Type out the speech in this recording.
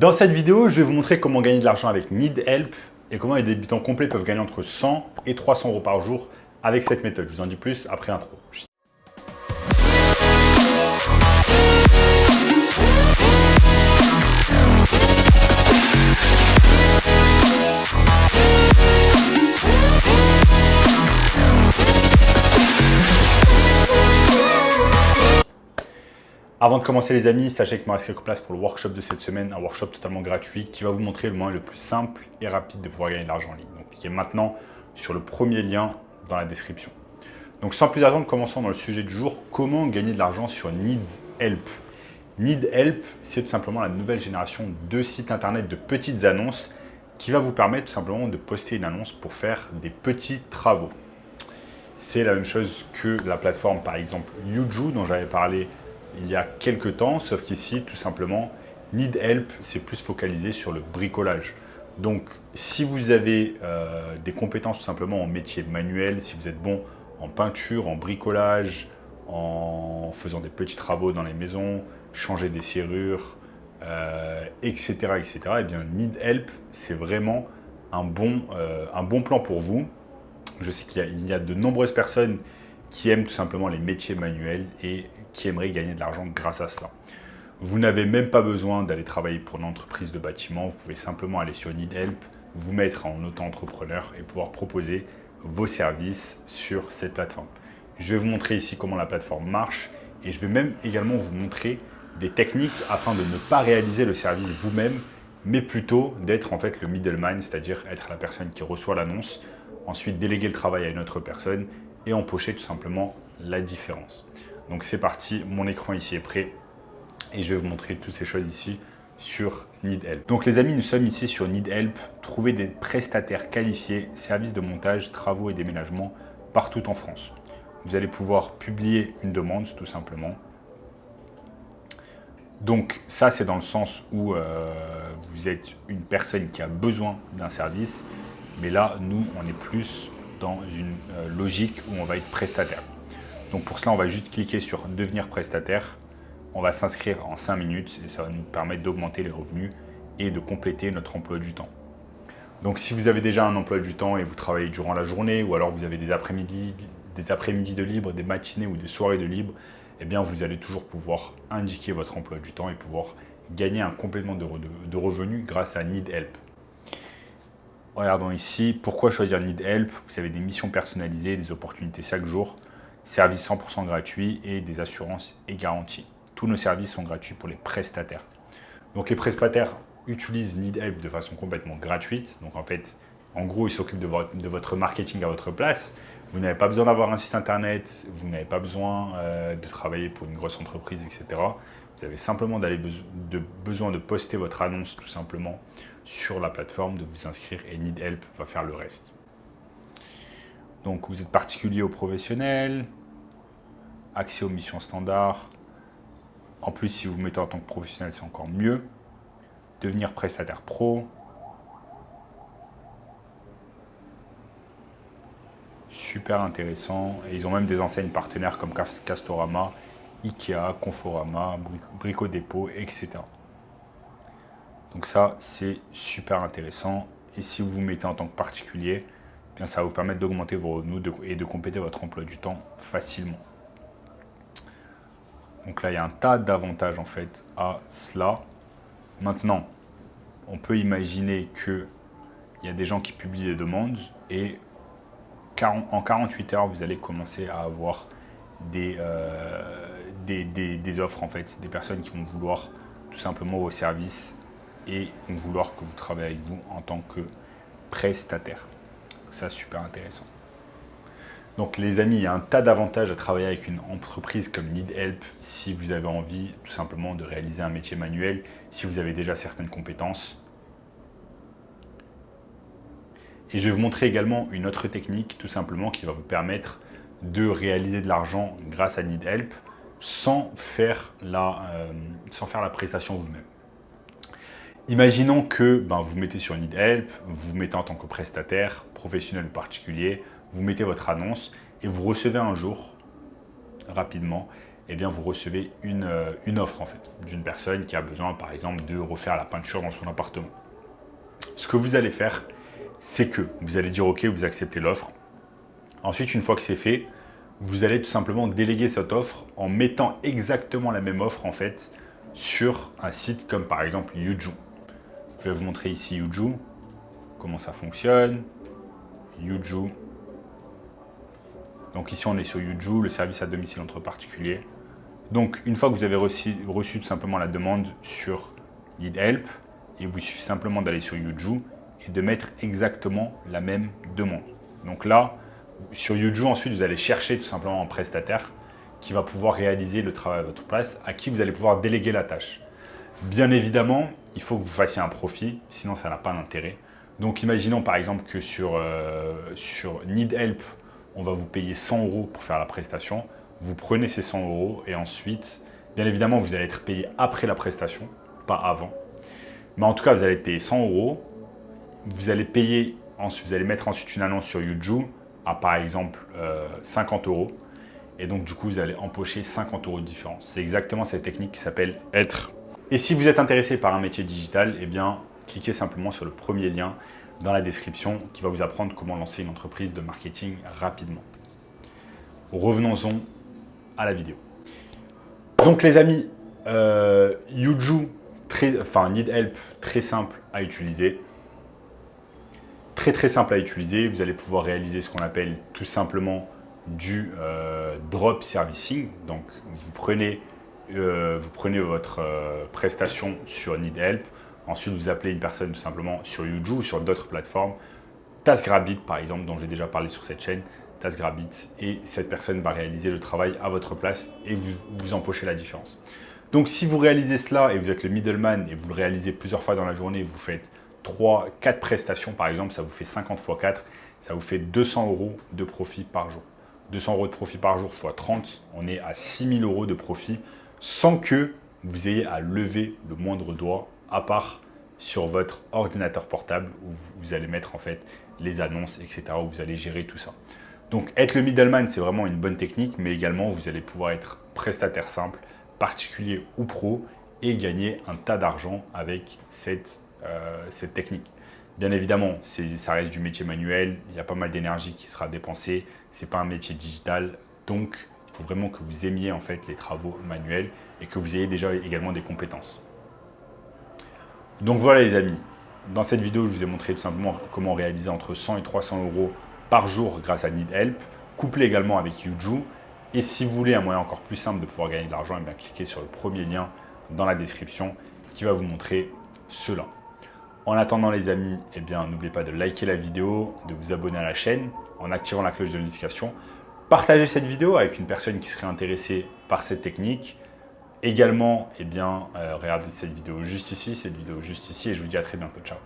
Dans cette vidéo, je vais vous montrer comment gagner de l'argent avec NeedHelp et comment les débutants complets peuvent gagner entre 100 et 300 euros par jour avec cette méthode. Je vous en dis plus après l'intro. Avant de commencer les amis, sachez qu'il me reste quelques places pour le workshop de cette semaine, un workshop totalement gratuit qui va vous montrer le moyen le plus simple et rapide de pouvoir gagner de l'argent en ligne. Donc cliquez maintenant sur le premier lien dans la description. Donc sans plus attendre, commençons dans le sujet du jour, comment gagner de l'argent sur NeedHelp. NeedHelp, c'est tout simplement la nouvelle génération de sites internet de petites annonces qui va vous permettre tout simplement de poster une annonce pour faire des petits travaux. C'est la même chose que la plateforme par exemple Yuju dont j'avais parlé il y a quelques temps, sauf qu'ici, tout simplement, NeedHelp, c'est plus focalisé sur le bricolage. Donc, si vous avez des compétences tout simplement en métier manuel, si vous êtes bon en peinture, en bricolage, en faisant des petits travaux dans les maisons, changer des serrures, etc., etc., eh bien, NeedHelp, c'est vraiment un bon plan pour vous. Je sais qu'il y a de nombreuses personnes qui aiment tout simplement les métiers manuels et qui aimeraient gagner de l'argent grâce à cela. Vous n'avez même pas besoin d'aller travailler pour une entreprise de bâtiment, vous pouvez simplement aller sur NeedHelp, vous mettre en auto-entrepreneur et pouvoir proposer vos services sur cette plateforme. Je vais vous montrer ici comment la plateforme marche et je vais même également vous montrer des techniques afin de ne pas réaliser le service vous-même, mais plutôt d'être en fait le middleman, c'est-à-dire être la personne qui reçoit l'annonce, ensuite déléguer le travail à une autre personne et empocher tout simplement la différence. Donc c'est parti, mon écran ici est prêt et je vais vous montrer toutes ces choses ici sur NeedHelp. Donc les amis, nous sommes ici sur NeedHelp, trouver des prestataires qualifiés, services de montage, travaux et déménagement partout en France. Vous allez pouvoir publier une demande tout simplement. Donc ça c'est dans le sens où vous êtes une personne qui a besoin d'un service, mais là nous on est plus dans une logique où on va être prestataire. Donc pour cela, on va juste cliquer sur devenir prestataire. On va s'inscrire en 5 minutes et ça va nous permettre d'augmenter les revenus et de compléter notre emploi du temps. Donc si vous avez déjà un emploi du temps et vous travaillez durant la journée ou alors vous avez des après-midi de libre, des matinées ou des soirées de libre, eh bien vous allez toujours pouvoir indiquer votre emploi du temps et pouvoir gagner un complément de revenus grâce à NeedHelp. Regardons ici, pourquoi choisir NeedHelp? Vous avez des missions personnalisées, des opportunités chaque jour, services 100% gratuits et des assurances et garanties. Tous nos services sont gratuits pour les prestataires. Donc les prestataires utilisent NeedHelp de façon complètement gratuite. Donc en fait, en gros, ils s'occupent de votre marketing à votre place. Vous n'avez pas besoin d'avoir un site internet, vous n'avez pas besoin de travailler pour une grosse entreprise, etc. Vous avez simplement besoin de poster votre annonce tout simplement sur la plateforme, de vous inscrire et NeedHelp va faire le reste. Donc vous êtes particulier ou professionnel, accès aux missions standards. En plus, si vous vous mettez en tant que professionnel, c'est encore mieux. Devenir prestataire pro. Super intéressant. Et ils ont même des enseignes partenaires comme Castorama, Ikea, Conforama, Brico Dépôt, etc. Donc ça, c'est super intéressant. Et si vous vous mettez en tant que particulier, bien, ça va vous permettre d'augmenter vos revenus et de compléter votre emploi du temps facilement. Donc là, il y a un tas d'avantages en fait à cela. Maintenant, on peut imaginer qu'il y a des gens qui publient des demandes et en 48 heures, vous allez commencer à avoir des offres en fait, des personnes qui vont vouloir tout simplement vos services et vont vouloir que vous travaillez avec vous en tant que prestataire. Ça, super intéressant. Donc les amis, il y a un tas d'avantages à travailler avec une entreprise comme NeedHelp si vous avez envie tout simplement de réaliser un métier manuel, si vous avez déjà certaines compétences. Et je vais vous montrer également une autre technique tout simplement qui va vous permettre de réaliser de l'argent grâce à NeedHelp sans faire la prestation vous-même. Imaginons que vous vous mettez sur NeedHelp, vous vous mettez en tant que prestataire, professionnel ou particulier, vous mettez votre annonce et vous recevez un jour, rapidement, eh bien, vous recevez une offre en fait, d'une personne qui a besoin par exemple de refaire la peinture dans son appartement. Ce que vous allez faire, c'est que vous allez dire OK, vous acceptez l'offre. Ensuite, une fois que c'est fait, vous allez tout simplement déléguer cette offre en mettant exactement la même offre en fait sur un site comme par exemple Yuju. Je vais vous montrer ici Yuju, comment ça fonctionne. Yuju. Donc ici on est sur Yuju, le service à domicile entre particuliers. Donc une fois que vous avez reçu tout simplement la demande sur Need Help, il vous suffit simplement d'aller sur Yuju et de mettre exactement la même demande. Donc là, sur Yuju, ensuite vous allez chercher tout simplement un prestataire qui va pouvoir réaliser le travail à votre place, à qui vous allez pouvoir déléguer la tâche. Bien évidemment, il faut que vous fassiez un profit, sinon ça n'a pas d'intérêt. Donc imaginons par exemple que sur Need Help, on va vous payer 100 € pour faire la prestation. Vous prenez ces 100 € et ensuite, bien évidemment, vous allez être payé après la prestation, pas avant. Mais en tout cas, vous allez être payé 100 €. Vous allez payer, vous allez mettre ensuite une annonce sur Yuju à par exemple 50 €. Et donc du coup, vous allez empocher 50 € de différence. C'est exactement cette technique qui s'appelle être. Et si vous êtes intéressé par un métier digital, eh bien, cliquez simplement sur le premier lien dans la description qui va vous apprendre comment lancer une entreprise de marketing rapidement. Revenons-en à la vidéo. Donc les amis, Yuju, Need Help, très simple à utiliser. Très simple à utiliser. Vous allez pouvoir réaliser ce qu'on appelle tout simplement du drop servicing. Donc vous prenez votre prestation sur Need Help. Ensuite, vous appelez une personne tout simplement sur Yuju ou sur d'autres plateformes. TaskRabbit, par exemple, dont j'ai déjà parlé sur cette chaîne. TaskRabbit, et cette personne va réaliser le travail à votre place et vous empochez la différence. Donc, si vous réalisez cela et vous êtes le middleman et vous le réalisez plusieurs fois dans la journée, vous faites 3-4 prestations, par exemple, ça vous fait 50 x 4, ça vous fait 200 € de profit par jour. 200 € de profit par jour x 30, on est à 6000 € de profit sans que vous ayez à lever le moindre doigt, à part sur votre ordinateur portable où vous allez mettre en fait les annonces, etc., où vous allez gérer tout ça. Donc être le middleman, c'est vraiment une bonne technique, mais également vous allez pouvoir être prestataire simple, particulier ou pro, et gagner un tas d'argent avec cette technique. Bien évidemment, ça reste du métier manuel, il y a pas mal d'énergie qui sera dépensée, ce n'est pas un métier digital, donc il faut vraiment que vous aimiez en fait les travaux manuels et que vous ayez déjà également des compétences. Donc voilà les amis, dans cette vidéo, je vous ai montré tout simplement comment réaliser entre 100 et 300 € par jour grâce à Need Help, couplé également avec Yuju. Et si vous voulez un moyen encore plus simple de pouvoir gagner de l'argent, eh bien cliquez sur le premier lien dans la description qui va vous montrer cela. En attendant les amis, eh bien n'oubliez pas de liker la vidéo, de vous abonner à la chaîne en activant la cloche de notification. Partagez cette vidéo avec une personne qui serait intéressée par cette technique. Également, eh bien, regardez cette vidéo juste ici, et je vous dis à très bientôt. Ciao.